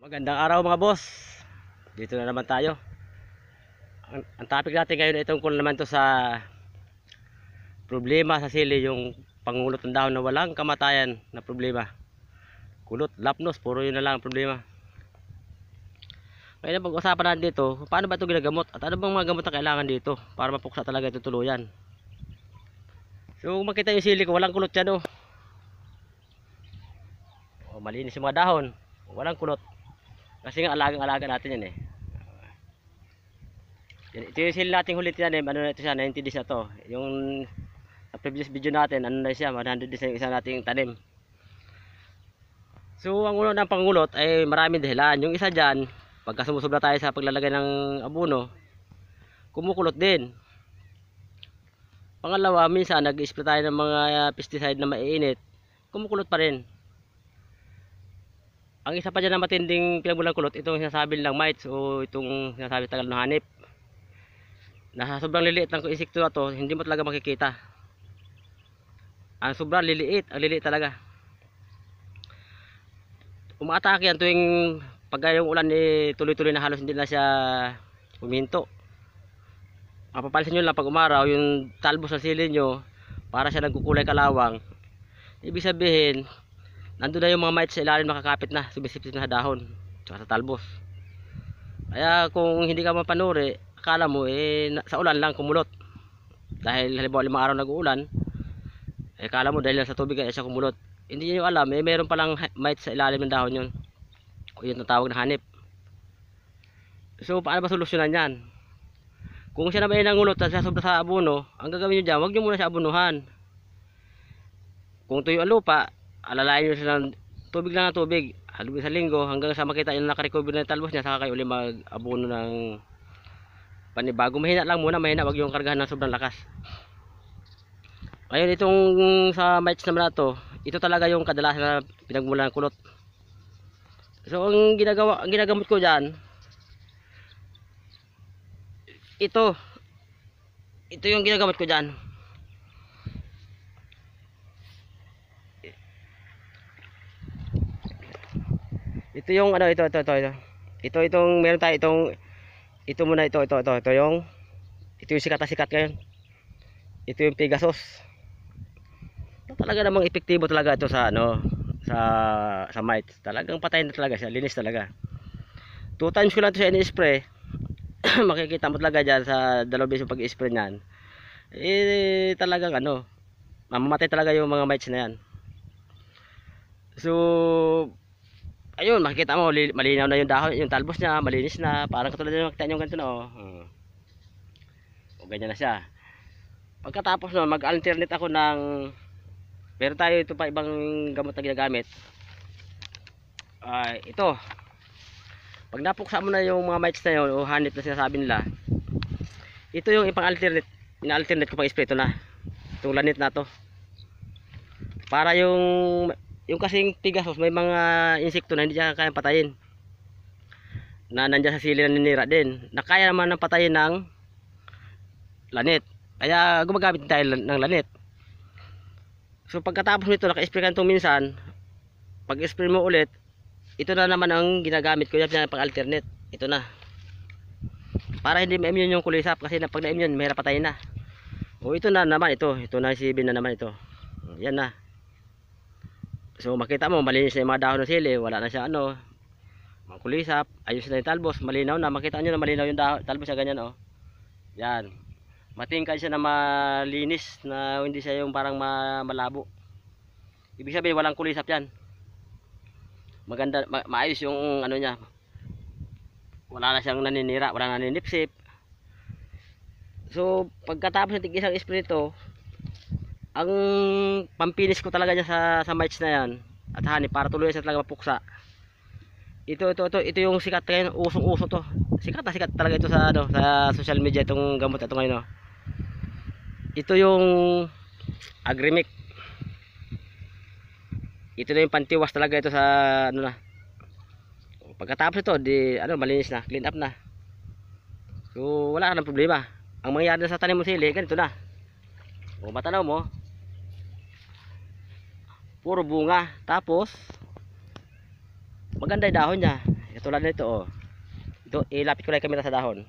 Magandang araw mga boss. Dito na naman tayo. Ang topic natin ngayon ay tungkol naman to sa problema sa sili, yung pangulot ng dahon na walang kamatayan na problema. Kulot, lapnos, puro yun na lang ang problema. Ngayon ang pag-usapan natin dito, paano ba ito ginagamot at ano bang mga gamot na kailangan dito para mapuksa talaga ito tuluyan. So kung makita yung sili ko, walang kulot yan malinis yung mga dahon, walang kulot. Kasi nga alagang-alaga natin yan eh. Ito yung sili nating hulit yan eh. Ano na ito siya, 90 days na to. Yung sa previous video natin, ano na siya, 100 days na yung isa nating tanim. So ang ulo ng pangulot ay maraming dahilan. Yung isa dyan, pagka sumusobra tayo sa paglalagay ng abono, kumukulot din. Pangalawa, minsan nag-spray tayo ng mga pesticide na maiinit, kumukulot pa rin. Ang isa pa dyan na matinding pinagmulang kulot, itong sinasabi lang mites o itong sinasabi tagal ng hanip. Nasa sobrang liliit ng insekto na to, hindi mo talaga makikita. Ang sobrang liliit, ang liliit talaga. Umaatake yan tuwing pag yung ulan tuloy-tuloy na halos hindi na siya huminto. Mapapalisin nyo lang pag umaraw, yung talbos ng sili nyo, para siya nagkukulay kalawang. Ibig sabihin, nandun na yung mga mites sa ilalim, nakakapit na, sumisipsip na sa dahon tsaka sa talbos. Kaya kung hindi ka mapanuri, akala mo sa ulan lang kumulot. Dahil halimbawa 5 araw nag-uulan, akala mo dahil sa tubig ay siya kumulot. Hindi niyo alam, meron palang mites sa ilalim ng dahon yun, o yun ang tawag na hanip. So paano ba solusyonan yan? Kung siya naman ay nangulot at siya sobra sa abono, ang gagawin nyo dyan, huwag nyo muna siya abunuhan. Kung tuyo ang lupa, alalayan nyo siya ng tubig lang ng tubig, halugin sa linggo, hanggang sa makita yung nakarecover na yung talbos niya, saka kayo ulit mag-abono ng panibago. Mahina lang muna, mahina, wag yung kargahan ng sobrang lakas. Ngayon itong sa mites naman na to, ito talaga yung kadalasan na pinagmulan ng kulot. So ang ginagamot ko dyan, ito yung ginagamot ko dyan. Ito yung ano, ito itong meron tayo ito muna, ito yung sikat na sikat ngayon. Ito yung Pegasus. Talaga namang epektibo talaga ito sa sa mites. Talagang patay na talaga siya, linis talaga. 2 times ko lang ito siya in-spray. Makikita mo talaga dyan sa 2 beses pag-spray niyan, talagang mamamatay talaga yung mga mites na yan. So ayun, makikita mo malinaw na yung dahon, yung talbos niya malinis na, parang katulad ng makita nyo ganito na o ganyan na siya. Pagkatapos nun, mag-alternate ako ng, meron tayo ito pa ibang gamot na ginagamit. Ito, pag napuksa mo na yung mga mites na yun o hanip na sinasabi nila, ito yung ipang-alternate, ina-alternate ko pang spray. Ito na, itong lanit na to, para yung kasing Pegasus, may mga insekto na hindi siya kaya patayin, na nandiyan sa sili na ninira din, na kaya naman ng patayin ng lanit. Kaya gumagamit tayo ng lanit. So pagkatapos nito, naka-spray ka nito minsan, pag-spray mo ulit, ito na naman ang ginagamit ko, yung pang-alternate. Ito na, para hindi ma-immune yung kulisap, kasi pag na-immune, mahirap patayin na. O ito na naman, ito na si bin na naman ito. Yan na. So makita mo malinis na yung mga dahon ng sili, wala na siya mga kulisap, ayos na yung talbos, malinaw na, makita nyo na malinaw yung talbos siya ganyan yan, matingkad siya na malinis, na hindi siya yung parang malabo. Ibig sabihin walang kulisap yan, maganda, maayos yung niya, wala na siyang naninira, wala na naninipsip. So pagkatapos ng tig-isang spray ito, ang pampinis ko talaga niya sa mites na yan at hanip, para tuloy siya talaga mapuksa. Ito yung sikat ngayon, usong-uso to. Sikat na sikat talaga ito sa sa social media, itong gamot ito ngayon Ito yung Agrimic. Ito na yung pantiwas talaga ito sa Pagkatapos ito, malinis na, clean up na. So wala ka ng problema. Ang mangyayari sa tanim mo sili, ganito na. O matanaw mo, puro bunga, tapos maganda yung dahon niya. Tulad nito oh. Ito, ilapit ko lang yung camera sa dahon.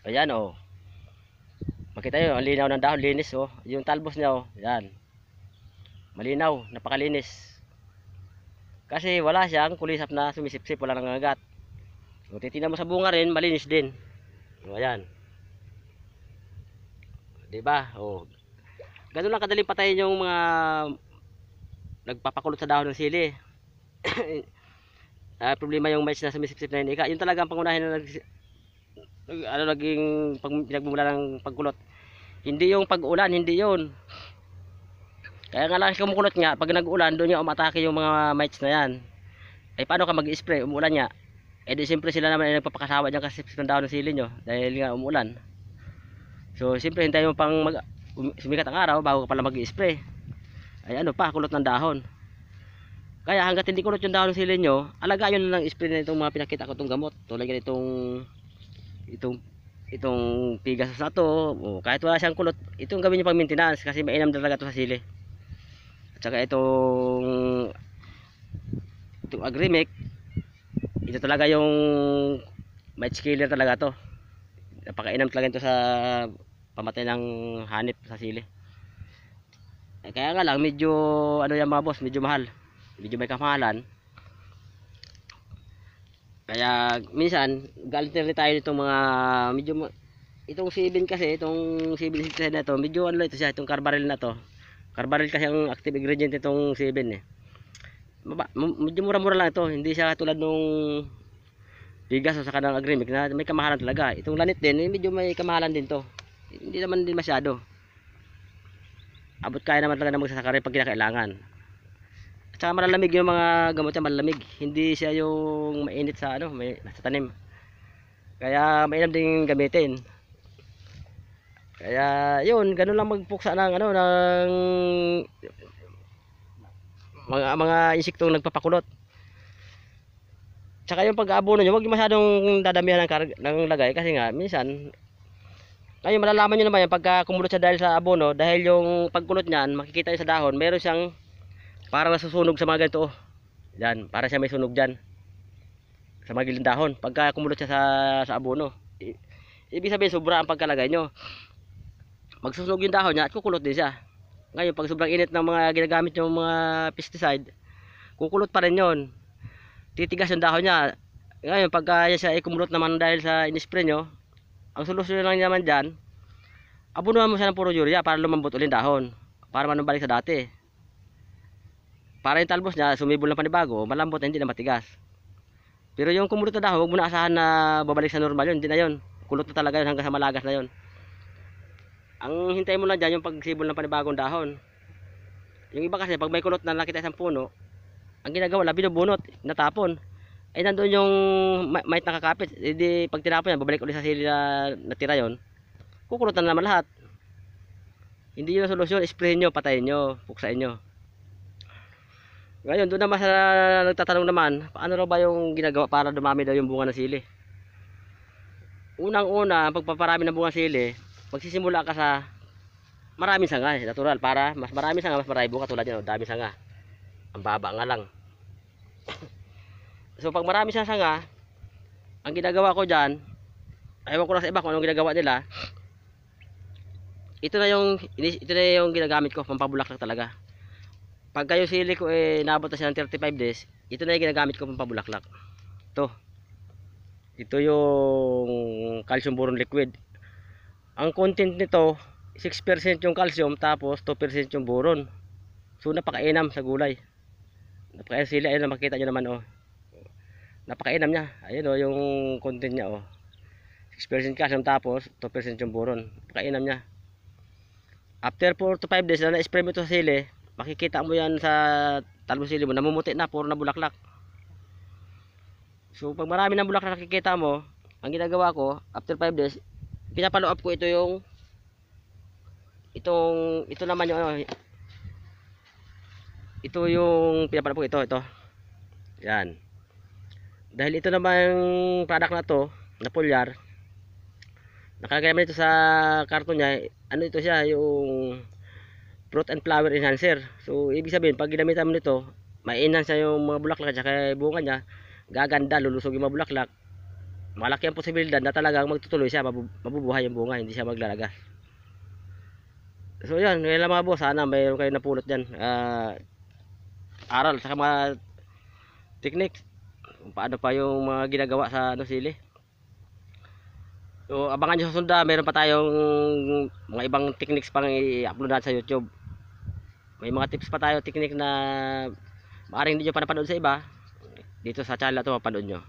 Ayan oh. Makita nyo, ang linaw ng dahon, linis oh. Yung talbos niya oh, yan. Malinaw, napakalinis. Kasi wala siyang kulisap na sumisipsip, wala nang agat. So, titignan mo sa bunga rin, malinis din. O, ayan. Diba? O. Ganun lang kadaling patayin yung mga nagpapakulot sa dahon ng sili. Problema yung mites na sumisipsip na hindi ka. Yun talaga ang pangunahin na naging pinagmumula ng pagkulot. Hindi yung pag-ulan, hindi yun. Kaya nga lang kumukulot nga, pag nag-ulan, doon yung umatake yung mga mites na yan. Ay paano ka mag-spray? Umuulan nga. Eh di siyempre sila naman ay nagpapakasawa dyan kasi ng dahon ng sili nyo. Dahil nga umuulan. So siyempre hintayin mo pang sumikat ang araw bago ka pala mag-spray. Ay ano pa, kulot ng dahon. Kaya hanggat hindi kulot yung dahon ng sili nyo, alagaan nyo na lang spray na itong mga pinakita ko itong gamot. Tulad nga itong pigas na to. O, kahit wala siyang kulot, itong gawin nyo pang maintenance kasi mainam talaga to sa sili. At saka itong Agrimec, ito talaga yung mites killer talaga to. Napakainam talaga ito sa pamatay ng hanip sa sili. Kaya nga lang medyo ano yan mga boss, medyo mahal. Medyo may kamahalan. Kaya minsan galit tayo nitong mga medyo itong 7 kasi, itong 7 na ito, medyo ano ito siya, itong carbaryl na to. Carbaryl kasi ang active ingredient itong 7 eh. Medyo mura-mura lang ito, hindi siya tulad nung bigas o saka ng Agrimec na may kamahalan talaga. Itong lanit din, medyo may kamahalan din to. Hindi naman din masyado. Abot kaya naman talaga na magsasaka pag kinakailangan. At saka malalamig yung mga gamot niya, malalamig. Hindi siya yung mainit sa ano, sa tanim. Kaya mainam din gamitin. Kaya yun, ganun lang magpuksa ng ano ng mga insektong nagpapakulot. Tsaka yung pag-aabono nyo, huwag masyadong dadamihan ng lagay kasi nga minsan ngayon malalaman nyo naman yan pagka kumulot siya dahil sa abono, dahil yung pagkulot niyan makikita nyo sa dahon, meron siyang parang nasusunog sa mga ganito oh. Yan, para siya may sunog dyan sa mga gilid dahon pagka kumulot siya sa abono. Ibig sabihin sobra ang pagkalagay nyo, magsusunog yung dahon niya at kukulot din siya. Ngayon pag sobrang init ng mga ginagamit yung mga pesticide, kukulot pa rin yon, titigas yung dahon niya. Ngayon pagka siya ay kumulot naman dahil sa in-spray nyo, ang solusyon lang naman dyan, abunuhan mo siya ng puro urea para lumambot ulit dahon, para manubalik sa dati, para yung talbos niya sumibol na panibago, malambot na hindi na matigas. Pero yung kumulot na dahon, huwag mo na asahan na babalik sa normal yun, hindi na yun, kulot na talaga yun hanggang sa malagas na yun. Ang hintay mo na dyan yung pagsibol ng panibagong dahon. Yung iba kasi pag may kulot na nakita isang puno, ang ginagawa na binubunot, natapon. Ay nandoon yung might nakakapit, hindi pag tinapon yan, babalik ulit sa sili na natira yon, kukulotan na naman lahat. Hindi yun ang solusyon, sprayin nyo, patayin nyo, puksain nyo. Ngayon doon naman sa nagtatanong naman, paano raw ba yung ginagawa para dumami daw yung bunga ng sili? Unang-una, pagpaparami ng bunga ng sili, magsisimula ka sa maraming sanga, natural, para mas maraming sanga, mas marami bunga. Tulad yan, dami sanga, ang baba nga lang. So pag marami siyang sanga, ang ginagawa ko dyan, ayaw ko lang sa iba kung anong ginagawa nila, ito na yung ginagamit ko, pampabulaklak talaga. Pag kayo sili ko naabot na siya ng 35 days, ito na yung ginagamit ko pampabulaklak. Ito yung calcium boron liquid. Ang content nito 6% yung calcium, tapos 2% yung boron. So napakainam sa gulay. Napakainam sili, ayun makikita nyo naman oh. Napakainam niya. Ayun oh, yung content niya oh. 6% calcium tapos 2% yung boron. Napakainam niya. After 4 to 5 days na na-spray mo ito sa sili, makikita mo yan sa talbos sili mo, namumuti na, puro na bulaklak. So pag marami ng bulaklak nakikita mo, ang ginagawa ko, after 5 days, pinapalo up ko ito yung ito naman yung ano, ito yung pinapalo ko, ito yan. Dahil ito naman product na to, na foliar, nakalagay naman ito sa karton niya, ano ito siya, yung fruit and flower enhancer. So ibig sabihin pag ginamitan mo nito, ma-enhance yung mga bulaklak at saka bunga niya, gaganda, lulusog yung mga bulaklak, malaki ang posibilidad na talagang magtutuloy siya, mabubuhay yung bunga, hindi siya maglalagas. So yan, ngayon lang mga boss, sana mayroon kayo napulot dyan, aral sa mga techniques kung paano pa yung mga ginagawa sa sili. So abangan nyo sa sunda, meron pa tayong mga ibang techniques pang i-upload natin sa YouTube. May mga tips pa tayo, technique na maaaring hindi nyo pa napanood sa iba. Dito sa channel na ito, mapanood nyo.